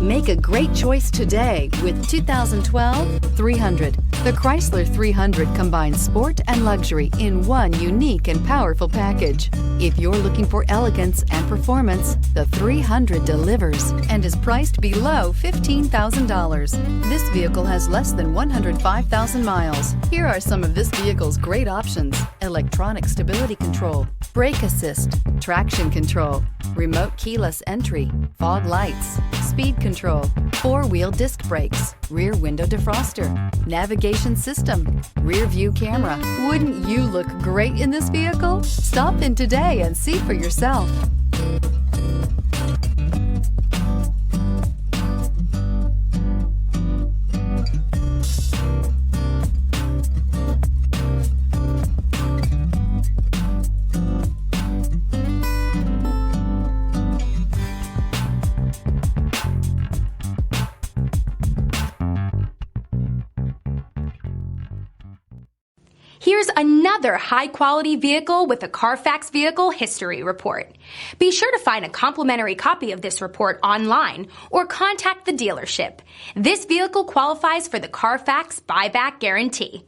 Make a great choice today with 2012 300. The Chrysler 300 combines sport and luxury in one unique and powerful package. If you're looking for elegance and performance, the 300 delivers and is priced below $15,000. This vehicle has less than 105,000 miles. Here are some of this vehicle's great options: electronic stability control, brake assist, traction control, remote keyless entry, fog lights, speed control, four-wheel disc brakes, rear window defroster, navigation system, rear view camera. Wouldn't you look great in this vehicle? Stop in today and see for yourself. Here's another high-quality vehicle with a CARFAX Vehicle History Report. Be sure to find a complimentary copy of this report online or contact the dealership. This vehicle qualifies for the CARFAX Buyback Guarantee.